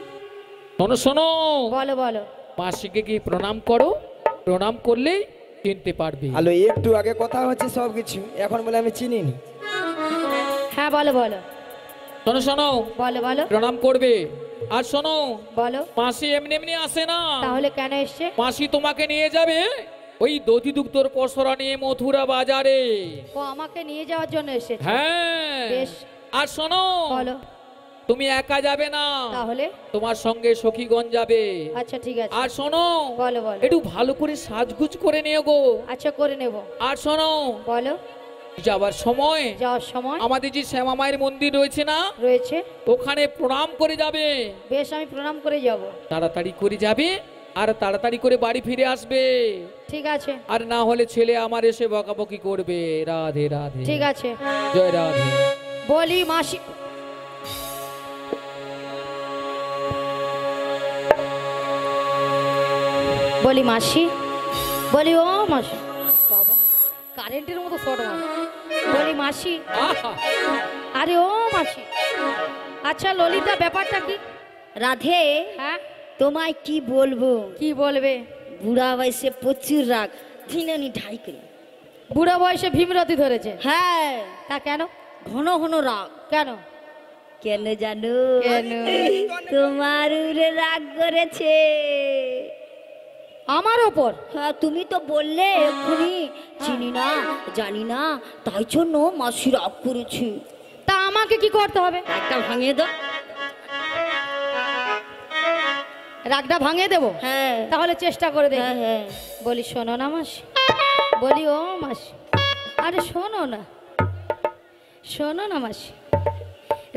শোনো শোনো, বলো বলো। মাসিকে কি প্রণাম করো, প্রণাম করলে চিনতে পারবে। আলো একটু আগে কথা হচ্ছে সব কিছু, এখন বলে আমি চিনি নি। হ্যাঁ বলো বলো। শোনো শোনো, বলো বলো। প্রণাম করবে। আর শোনো, বলো। মাসি এমনি এমনি আসে না, তাহলে কেন এসছে? মাসি তোমাকে নিয়ে যাবে ওই দধি দুগ্ধর পসরা নিয়ে মথুরা বাজারে। ও আমাকে নিয়ে যাওয়ার জন্য এসেছে? হ্যাঁ। বেশ। আর শোনো, বলো। তুমি একা যাবে না, তাহলে? তোমার সঙ্গে সখীগণ যাবে। আচ্ছা ঠিক আছে। আর শোনো, বলো বলো। একটু ভালো করে সাজগুজ করে নিও গো। আচ্ছা করে নেব। আর শোনো, বলো। যাবার সময় যাওয়ার সময় আমাদের যে শ্যামা মায়ের মন্দির রয়েছে না, রয়েছে, ওখানে প্রণাম করে যাবে। বেশ আমি প্রণাম করে যাব। তাড়াতাড়ি করে যাবে আর তাড়াতাড়ি করে বাড়ি ফিরে আসবে। ঠিক আছে। আর না হলে ছেলে আমার এসে বকাবকি করবে। রাধে রাধে। ঠিক আছে। জয় রাধে। বলি মাসি, বলি মাসি, বলি ও মাসি, বাবা কারেন্টের মতো শর্ট মাস। বলি মাসি, আহা! আরে ও মাসি, আচ্ছা ললিতা ব্যাপারটা কি? রাধে, হ্যাঁ তোমায় কি বলবো? কি বলবে? বুড়া বয়সে প্রচুর রাগ, ধিনানি ঢাই করে। বুড়া বয়সে ভীমরতি ধরেছে? হ্যাঁ, তা কেন? ঘন ঘন রাগ। কেন? কেন জানো? কেন? তোমার উপরে রাগ করেছে। আমার ওপর? হ্যাঁ, তুমি তো বললে এক্ষুনি চিনি না, জানি না, তাই জন্য মাসি রাগ করেছে। তা আমাকে কি করতে হবে? একটা ভাঙিয়ে দাও। রাগটা ভাঙিয়ে দেবো? হ্যাঁ তাহলে চেষ্টা করে হ্যাঁ দেখি। হ্যাঁ। বলি শোনো না মাসি, বলি ও মাসি, আরে শোনো না, শোনো না মাসি,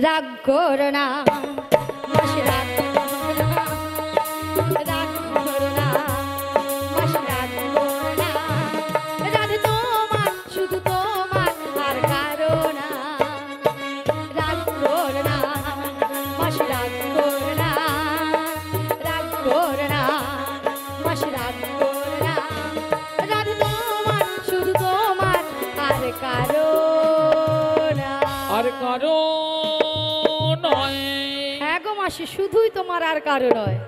রাগ করো না মাসি, রাগ করো না, রাগ করো না মাসি, রাগ করো না, রাগ তোমার, শুধু তোমার, আর কারো না। রাগ করো না মাসি, রাগ করো না, রাগ করো না মাসি, রাগ করো না, রাগ তোমার, শুধু তোমার, আর কারো না। আর কারো নয়। হ্যাঁ গো মাসি, শুধুই তোমার, আর কারো নয়।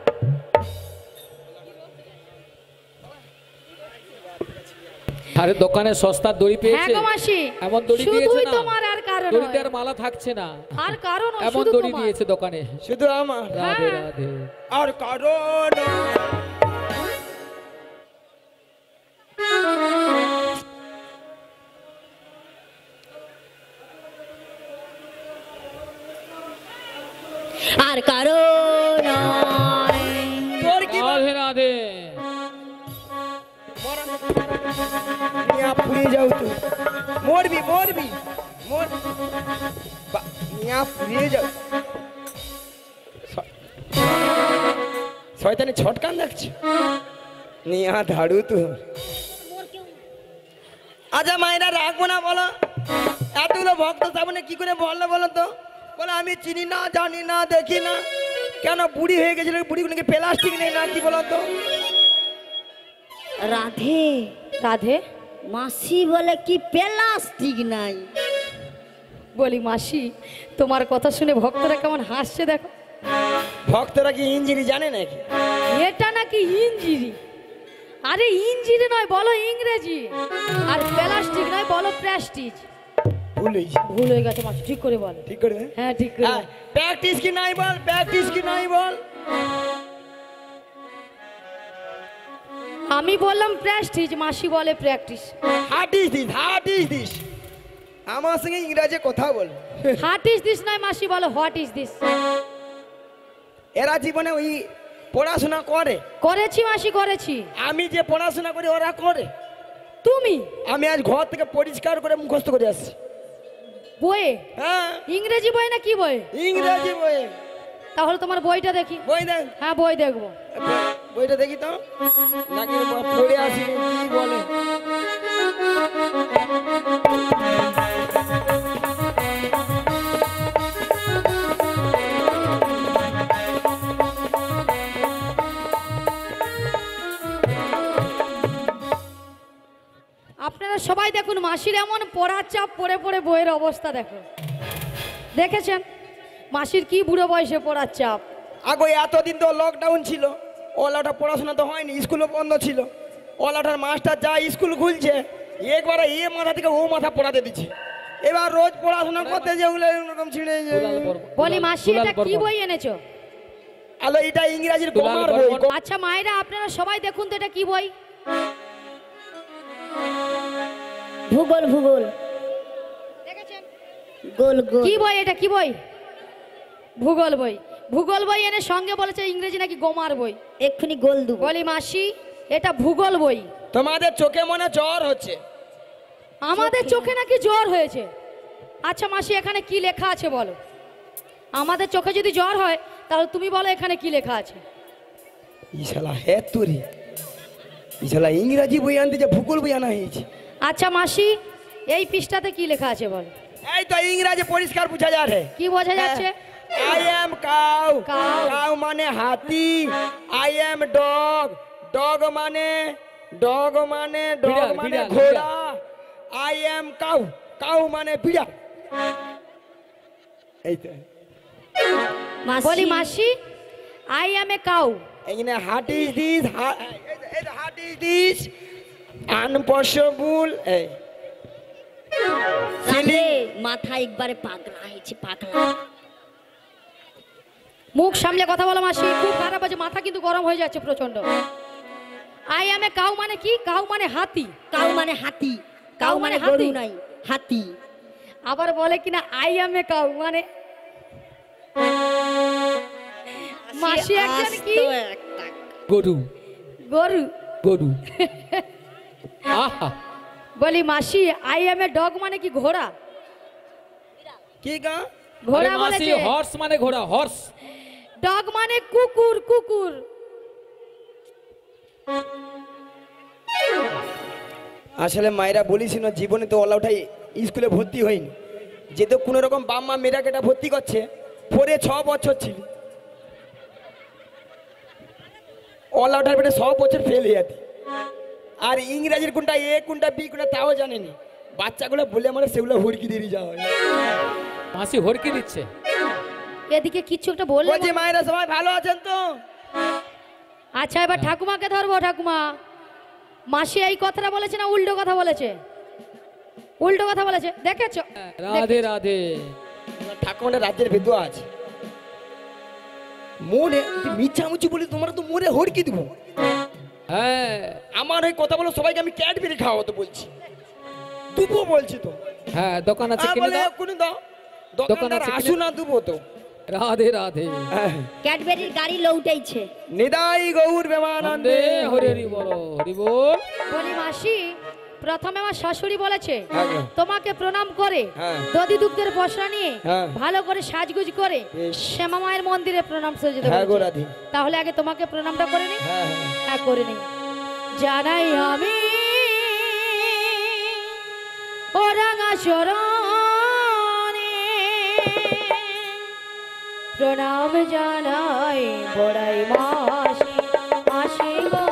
আরে দোকানে সস্তার দড়ি হ্যাঁ পেয়েছে, গো মাসি, এমন দড়ি দিয়েছে শুধুই না, তোমার, আর কারো দড়িতে নয়। আর মালা থাকছে না, আর কারো নয়, এমন শুধু দড়ি তোমার। দিয়েছে দোকানে। শুধু আমার রাধে হ্যাঁ। রাধে। আর কারণ আর কারো নয়। তোর কি রাধে রাধে। নিয়া ফুরিয়ে যাও তুই, মরবি মরবি মর, নিয়া ফুরিয়ে যাও। শয়তানি ছটকান দেখছে, নিয়া ধাড়ু তোর। আচ্ছা মায়েরা রাখবো না বলো, এতগুলো ভক্ত সামনে কি করে বললো বলো তো? বলে আমি চিনি না, জানি না, দেখি না। কেন বুড়ি হয়ে গেছিল, বুড়িগুলোকে প্লাস্টিক নেই না কি বলো তো? রাধে, রাধে, মাসি বলে কি প্লাস্টিক নাই? বলি মাসি, তোমার কথা শুনে ভক্তরা কেমন হাসছে দেখো। ভক্তরা কি ইঞ্জিনি জানে নাকি? এটা নাকি ইঞ্জিরি? আরে ইঞ্জিরি নয়, বলো ইংরেজি। আর প্লাস্টিক নয়, বলো প্রেস্টিজ। ভুল হয়েছে, ভুল হয়ে গেছে মাসি, ঠিক করে বলো। ঠিক করে দে। হ্যাঁ ঠিক করে বলো। প্র্যাকটিস কি নাই বল, প্র্যাকটিস কি নাই বল। আমি বললাম প্রেস্টিজ, মাসি বলে প্র্যাকটিস। হাট ইজ দিস, হাট ইজ দিস। আমার সঙ্গে ইংরেজি কথা বল। হাট ইজ দিস নয় মাসি, বলো হোয়াট ইজ দিস। এরা জীবনে ওই পড়াশোনা করে, করেছি মাসি, করেছি। আমি যে পড়াশোনা করি ওরা করে। তুমি আমি আজ ঘর থেকে পরিষ্কার করে মুখস্থ করে আসছি। বইয়ে হ্যাঁ, ইংরেজি বই না কি বই? ইংরেজি বই। তাহলে তোমার বইটা দেখি। বই দেন, হ্যাঁ বই দেখবো। বইটা দেখি তো, নাকি পড়ে আসি কি বলে। আপনারা সবাই দেখুন মাসির এমন পড়ার চাপ পড়ে পড়ে বইয়ের অবস্থা দেখো। দেখেছেন মাসির কি বুড়ো বয়সে পড়ার চাপ। আগে এতদিন তো লকডাউন ছিল, ওলাটা পড়াশোনা তো হয়নি, স্কুলও বন্ধ ছিল। ওলাটার মাস্টার যা স্কুল খুলছে, একবারে এ মাথা থেকে ও মাথা পড়াতে দিচ্ছে। এবার রোজ পড়াশোনা করতে যে ওগুলো এরকম ছিঁড়ে দুলাল পর্ব। বলি মাসি দুলাল এটা কি পর্ব। বই এনেছো? আলো এটা ইংরেজির দুলাল কমার বর্মন। বই। আচ্ছা মায়েরা আপনারা সবাই দেখুন তো এটা কি বই? ভূগোল ভূগোল দেখেছেন গোল গোল কি বই এটা? কি বই? ভূগোল বই। ভূগোল বই এনে সঙ্গে বলেছে ইংরেজি নাকি গোমার বই। এক্ষুনি গোল দেবো। বলি মাসি এটা ভূগোল বই, তোমাদের চোখে মনে জ্বর হচ্ছে। আমাদের চোখে নাকি জ্বর হয়েছে। আচ্ছা মাসি এখানে কি লেখা আছে বলো? আমাদের চোখে যদি জ্বর হয় তাহলে তুমি বলো এখানে কি লেখা আছে? ইশালা হে তুরি, ইশালা ইংরেজি বই আনতে যে ভূগোল বই আনা হয়েছে। আচ্ছা মাসি এই পৃষ্ঠাতে কি লেখা আছে বলো? এই তো ইংরেজি পরিষ্কার বোঝা যাচ্ছে। কি বোঝা যাচ্ছে? I am cow, Cow. Cow মানে হাতি। আই এম ডগ, ডগ মানে ডগ মানে ডগ বিড়াল, মানে বিড়াল, ঘোড়া। আই এম কাউ, কাউ মানে বিড়াল। এই তো বলি মাসি আই এম এ কাউ। এখানে হাট ইজ দিস, হাট ইজ দিস আনপসিবল। এই রাধে, মাথা একবারে পাগলা হয়েছে পাগলা। মুখ সামলে কথা বলো মাসি, খুব খারাপ আছে, মাথা কিন্তু গরম হয়ে যাচ্ছে প্রচন্ড। আই এম এ কাউ মানে কি? কাউ মানে হাতি। কাউ মানে হাতি, কাউ মানে হাতি। গরু নাই, হাতি। আবার বলে কিনা আই এম এ কাউ মানে মাসি একজন কি? আস্ত একটা। গরু গরু। গরু আহা বলি মাসি আই এম এ ডগ মানে কি? ঘোড়া। কি গা? ঘোড়া আরে মাসি বলেছে। হর্স মানে ঘোড়া, হর্স। ডগ মানে কুকুর, কুকুর। আসলে মায়েরা বলিস না জীবনে তো ওলাউঠাই স্কুলে ভর্তি হয়নি, যেহেতু কোনো রকম বাম্মা মেয়েরাকেটা ভর্তি করছে। 4 বছর ছিল, ওলাউঠার পেটে 6 বছর ফেল হয়ে যেত। আর ইংরাজির কোনটা এ কোনটা বি কোনটা তাও জানেনি। বাচ্চাগুলো বলে আমার সেগুলো হুড়কি দিয়ে যাওয়া হয়। মাসি হরকি দিচ্ছে। এদিকে কিচ্ছু একটা বললে বলছি মায়েরা সবাই ভালো আছেন তো? আচ্ছা এবার ঠাকুমাকে ধরবো। ঠাকুমা মাসি এই কথাটা বলেছে না উল্টো কথা বলেছে? উল্টো কথা বলেছে দেখেছো? রাধে রাধে। ঠাকুমাটা রাজ্যের ভেতর আছে। মনে মিছামুচি বলে তোমরা তো মনে হড়কি দিব। হ্যাঁ আমার ওই কথা বলো সবাইকে আমি ক্যাডবেরি খাওয়াতে বলছি, দুবো বলছি তো। হ্যাঁ দোকান আছে কিনে দাও। কোন দাও, দোকান দোকানদার আছে কিনে- আসু না দুবো তো। রাধে রাধে। ক্যাডবেরির গাড়ি লৌটাইছে। নিদাই গৌর নন্দে বেমানন্দে হরি হরি বলো, হরি বল। বলি মাসি প্রথমে আমার শাশুড়ি বলেছে আগে। তোমাকে প্রণাম করে হ্যাঁ। দধি দুগ্ধের পসরা নিয়ে হ্যাঁ। ভালো করে সাজগুজ করে বেশ। শ্যামা মায়ের মন্দিরে প্রণাম সেজতে হ্যাঁ গো বলেছে। রাধি। তাহলে আগে তোমাকে প্রণামটা করে নি। হ্যাঁ হ্যাঁ হ্যাঁ করে নি। জানাই আমি ও রাঙা চরণে প্রণাম জানাই বড়াই মাসি মাসি গো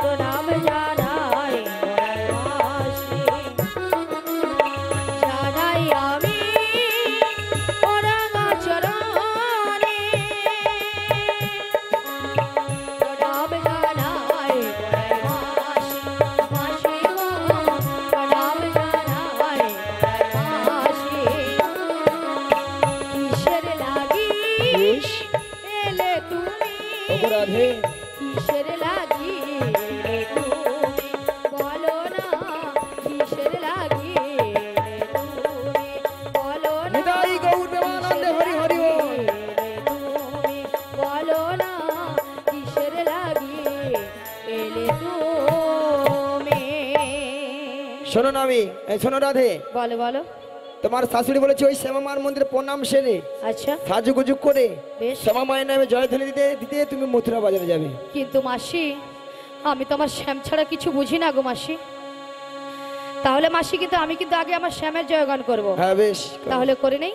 প্রণাম জানাই বড়াই মাসি জানাই আমি ও রাঙা চরণে প্রণাম জানাই বড়াই মাসি মাসি গো প্রণাম জানাই বড়াই মাসি কিসের লাগি এলে তুমি ওগো রাধে। কিসের লাগি এলে তুমি বলো না কিসের লাগি এলে তুমি বলো না নিতাই গৌর প্রেমানন্দে হরি হরি বল। তুমি বলো না কিসের লাগি এলে তুমি শোনো না আমি শোনো রাধে, বলো বলো। তোমার শাশুড়ি বলেছে ওই শ্যামা মার মন্দিরে প্রণাম সেরে আচ্ছা সাজুগুজু করে বেশ। শ্যামা মায়ের নামে জয়ধ্বনি দিতে দিতে তুমি মথুরা বাজারে যাবে। কিন্তু মাসি আমি তো আমার শ্যাম ছাড়া কিছু বুঝি না গো মাসি। তাহলে মাসি কিন্তু আমি কিন্তু আগে আমার শ্যামের জয়গান করব। হ্যাঁ বেশ। তাহলে করে নেই।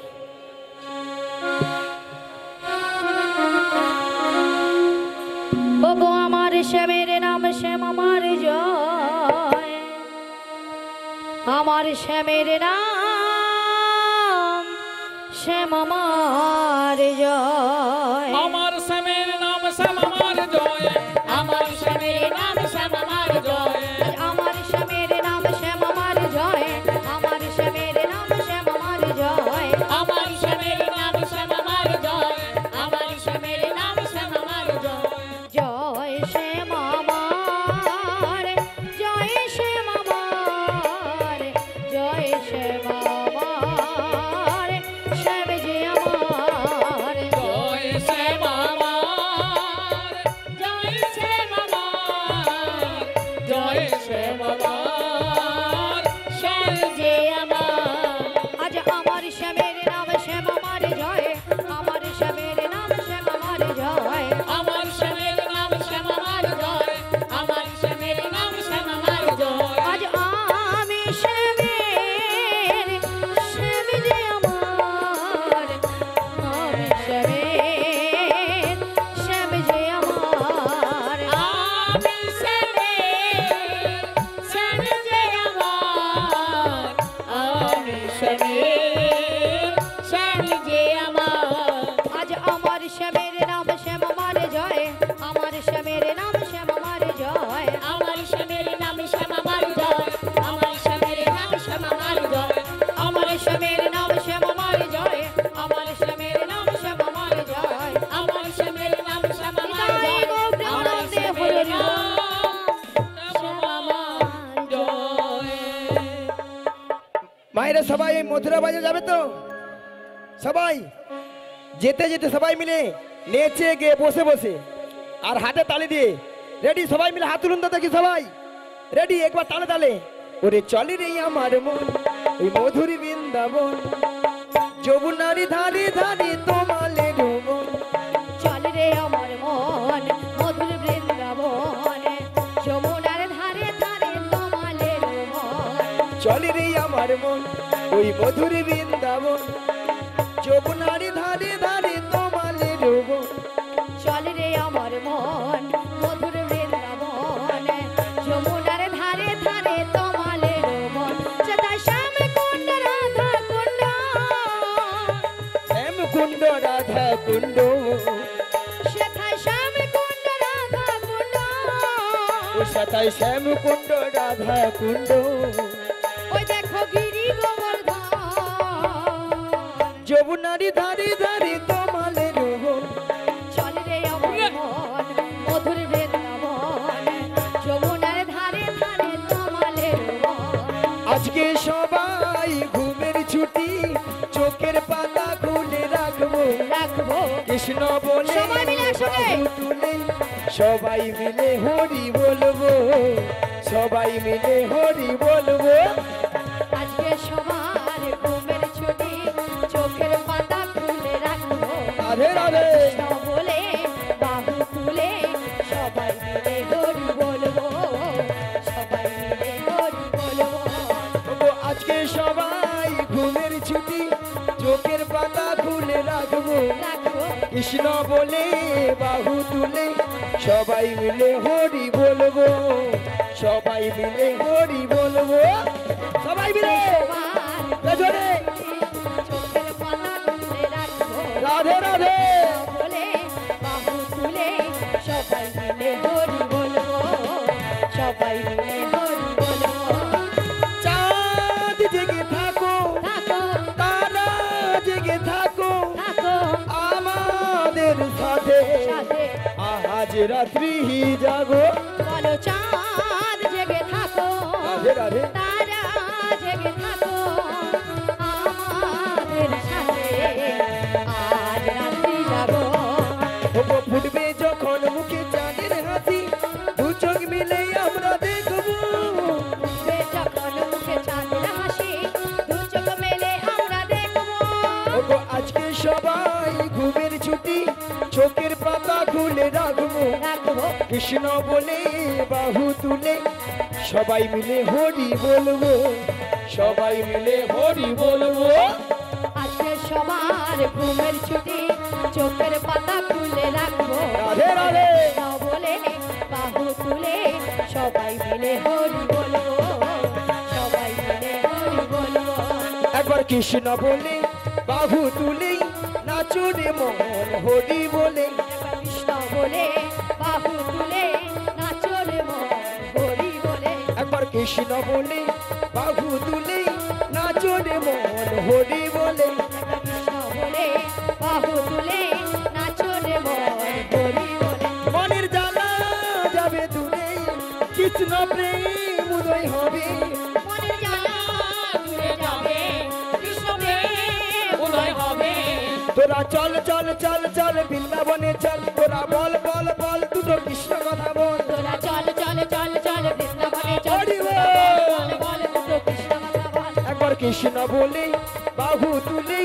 ও গো আমার শ্যামের নাম শ্যাম আমার জয়, আমার শ্যামের নাম শ্যাম আমার জয়, আমার শ্যামের নাম শ্যাম আমার জয়, আমার শ্যামের নাম শ্যাম আমার জয়, আমার শ্যামের নাম শ্যাম আমার জয়, আমার শ্যামের নাম শ্যাম আমার জয়, আমার শ্যামের নাম শ্যাম আমার জয়, আমার শ্যামের নাম শ্যাম আমার জয়। জয় শ্যাম আমার, জয় শ্যাম আমার, জয় শ্যাম আমার, শ্যাম যে আমার জয় শ্যাম আমার, জয় শ্যাম আমার, জয় শ্যাম আমার, শ্যাম যে আমার। আজ আমার শ্যামের নাম শ্যাম আমার জয়, আমার শ্যামের নাম শ্যাম আমার জয়, আমার শ্যামের নাম শ্যাম আমার জয়, আমার শ্যামের নাম শ্যাম আমার জয়। আজ আমি শ্যামের, শ্যাম যে আমার, আমি শ্যামের, শ্যাম যে আমার, আমি শ্যামের, শ্যাম যে আমার, আমি শ্যামের, শ্যাম যে আমার। আজ আমার শ্যামের নাম শ্যাম আমার জয়, আমার শ্যামের নাম শ্যাম আমার জয়, আমার শ্যামের নাম শ্যাম আমার জয়, আমার শ্যামের নাম শ্যাম আমার জয়, আমার শ্যামের নাম শ্যাম আমার জয়, আমার শ্যামের নাম শ্যাম আমার জয়, আমার শ্যামের নাম শ্যাম আমার নিতাই জয়, গো আমার প্রেমানন্দে শ্যামের হরি নাম শ্যাম শ্যাম আমার জয়। মায়েরা সবাই এই মথুরা বাজারে যাবে তো? সবাই যেতে যেতে সবাই মিলে নেচে গিয়ে বসে বসে আর হাতে তালি দিয়ে রেডি, সবাই মিলে হাত তুলুন তো দেখি সবাই রেডি, একবার তালে তালে। ওরে চলি রে আমার মন ওই মধুর বৃন্দাবন, যমুনারি ধারে ধারে তোমালে ডুবন। চল রে আমার মন মধুর বৃন্দাবন, যমুনার ধারে ধারে তোমালের মন, চলি রে আমার মন ওই মধুর বৃন্দাবন, যমুনারি ধারে ধারে তোমালে ডুবন। চল রে আমার মন মধুর বৃন্দাবন, যমুনার ধারে ধারে তোমালের মন, সদা শ্যাম কুণ্ড রাধা কুণ্ড, শ্যাম কুণ্ড রাধা কুণ্ড, সেথায় শ্যাম কুণ্ড রাধা কুণ্ড, ও সাতাই শ্যাম কুণ্ড রাধা কুণ্ড। ওই দেখো গিরি গোবর্ধন, যমুনারি ধারে ধারে তোমালে ডুবন। চল রে আমার মন মধুর বৃন্দাবন, যমুনার ধারে ধারে তোমালের মন, আজকে সবাই ঘুমের ছুটি, চোখের পাতা খুলে রাখবো, রাখবো কৃষ্ণ বলে সবাই মিলে একসঙ্গে। বাহু তুলে সবাই মিলে হরি বলবো, সবাই মিলে হরি বলবো। আজকে সবার ঘুমের ছুটি, চোখের পাতা খুলে রাখবো, রাধে রাধে। কৃষ্ণ বলে বাহু তুলে সবাই মিলে হরি বলবো, সবাই মিলে হরি বলবো, ও আজকে সবাই ঘুমের ছুটি, চোখের পাতা খুলে রাখবো, রাখবো কৃষ্ণ বলে বাহু তুলে সবাই মিলে হরি বলবো, সবাই মিলে হরি বলবো, সবাই মিলে সবার পেছনে। চোখের পাতা খুলে রাখবো, রাধে রাধে। বলে বাহু তুলে সবাই মিলে হরি বলবো, সবাই মিলে হরি বলবো, চাঁদ জেগে থাকো, থাকো তারা জেগে থাকো, থাকো আমাদের সাথে সাথে, আজ রাত্রি জাগো। বলো চাঁদ জেগে থাকো, রাধে রাধে। তারা জেগে থাকো আমাদের সাথে, আজ রাত্রি যাবো, ওগো ফুটবে যখন মুখে চাঁদের হাসি, দু চোখ মিলে আমরা দেখবো, যখন মুখে চোখের পাতা খুলে রাখবো রাখবো কৃষ্ণ বলে বাহু তুলে সবাই মিলে হরি বলবো, সবাই মিলে হরি বলবো। আজকে সবার ঘুমের ছুটি, চোখের পাতা খুলে রাখবো, রাধে রাধে। কৃষ্ণ বলে বাহু তুলে সবাই মিলে হরি বলবো, সবাই মিলে হরি বলবো। একবার কৃষ্ণ বলে বাহু তুলে নাচো রে মন হরি বলে, কৃষ্ণ বলে বাহু তুলে নাচো রে মন হরি বলে। একবার কৃষ্ণ বলে বাহু তুলে নাচো রে মন হরি বলে। কৃষ্ণ বলে বাহু তুলে নাচো রে মন হরি বলে। মনের জ্বালা যাবে দূরে কৃষ্ণ প্রেম উদয় হবে, মনের জ্বালা দূরে যাবে, কৃষ্ণ প্রেম উদয় হবে। তোরা চল চল চল চল বৃন্দাবনে চল, তোরা বল বল বল দুটো কৃষ্ণ কথা বল। তোরা চল চল চল চল বৃন্দাবনে চল, হরি বল। বল বল দুটো কৃষ্ণ কথা বল। একবার কৃষ্ণ বলে বাহু তুলে